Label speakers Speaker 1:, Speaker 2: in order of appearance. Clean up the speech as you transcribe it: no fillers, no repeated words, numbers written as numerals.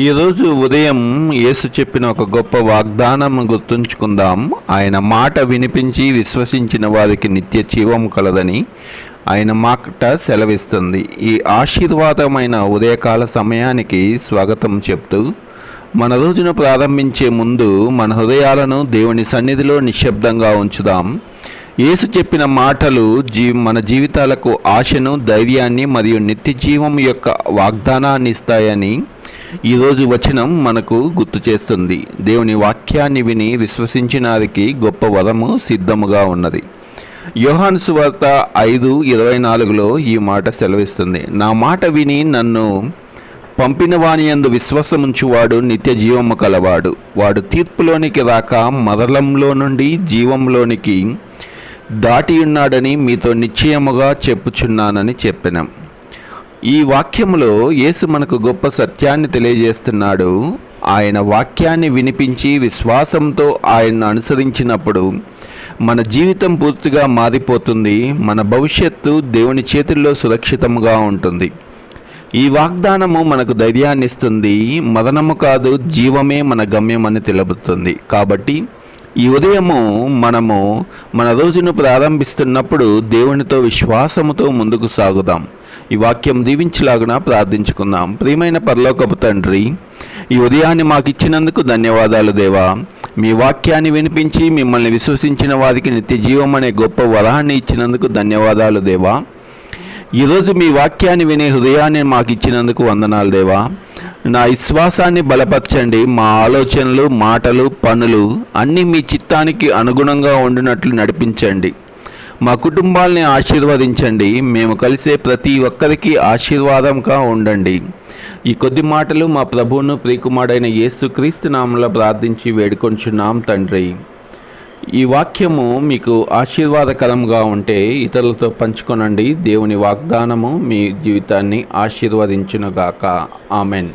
Speaker 1: ఈరోజు ఉదయం యేసు చెప్పిన ఒక గొప్ప వాగ్దానం గుర్తుంచుకుందాం. ఆయన మాట వినిపించి విశ్వసించిన వారికి నిత్య జీవం కలదని ఆయన మాట సెలవిస్తుంది. ఈ ఆశీర్వాదమైన ఉదయకాల సమయానికి స్వాగతం చెప్తూ మన రోజును ప్రారంభించే ముందు మన హృదయాలను దేవుని సన్నిధిలో నిశ్శబ్దంగా ఉంచుదాం. యేసు చెప్పిన మాటలు మన జీవితాలకు ఆశను, ధైర్యాన్ని మరియు నిత్య జీవం యొక్క వాగ్దానాన్ని ఇస్తాయని ఈరోజు వచనం మనకు గుర్తు చేస్తుంది. దేవుని వాక్యాన్ని విని విశ్వసించిన వారికి గొప్ప వరము సిద్ధముగా ఉన్నది. యోహాను సువార్త 5:24లో ఈ మాట సెలవిస్తుంది. నా మాట విని నన్ను పంపిన వాని యందు విశ్వాసముంచువాడు నిత్య జీవము కలవాడు. వాడు తీర్పులోనికి రాక మరణంలో నుండి జీవంలోనికి దాటి ఉన్నాడని మీతో నిశ్చయముగా చెప్పుచున్నానని చెప్పినాం. ఈ వాక్యములో యేసు మనకు గొప్ప సత్యాన్ని తెలియజేస్తున్నాడు. ఆయన వాక్యాన్ని వినిపించి విశ్వాసంతో ఆయన్ను అనుసరించినప్పుడు మన జీవితం పూర్తిగా మారిపోతుంది. మన భవిష్యత్తు దేవుని చేతుల్లో సురక్షితంగా ఉంటుంది. ఈ వాగ్దానము మనకు ధైర్యాన్ని ఇస్తుంది. మరణము కాదు, జీవమే మన గమ్యమని తెలుపుతుంది. కాబట్టి ఈ ఉదయము మనము మన రోజును ప్రారంభిస్తున్నప్పుడు దేవునితో విశ్వాసముతో ముందుకు సాగుదాం. ఈ వాక్యం దీవించలాగున ప్రార్థించుకుందాం. ప్రియమైన పరలోకపు తండ్రి, ఈ ఉదయాన్ని మాకు ఇచ్చినందుకు ధన్యవాదాలు దేవా. మీ వాక్యాన్ని వినిపించి మిమ్మల్ని విశ్వసించిన వారికి నిత్య జీవం అనే గొప్ప వరాన్ని ఇచ్చినందుకు ధన్యవాదాలు దేవా. ఈరోజు మీ వాక్యాన్ని వినే హృదయాన్ని మాకు ఇచ్చినందుకు వందనాలు దేవా. నా విశ్వాసాన్ని బలపరచండి. మా ఆలోచనలు, మాటలు, పనులు అన్నీ మీ చిత్తానికి అనుగుణంగా ఉండినట్లు నడిపించండి. మా కుటుంబాలని ఆశీర్వదించండి. మేము కలిసే ప్రతి ఒక్కరికి ఆశీర్వాదంగా ఉండండి. ఈ కొద్ది మాటలు మా ప్రభువును ప్రియకుమారుడైన యేసుక్రీస్తు నామములో ప్రార్థించి వేడుకొంచున్నాం తండ్రి. ఈ వాక్యము మీకు ఆశీర్వాదకరంగా ఉంటే ఇతరులతో పంచుకొనండి. దేవుని వాగ్దానము మీ జీవితాన్ని ఆశీర్వదించునుగాక. ఆమెన్.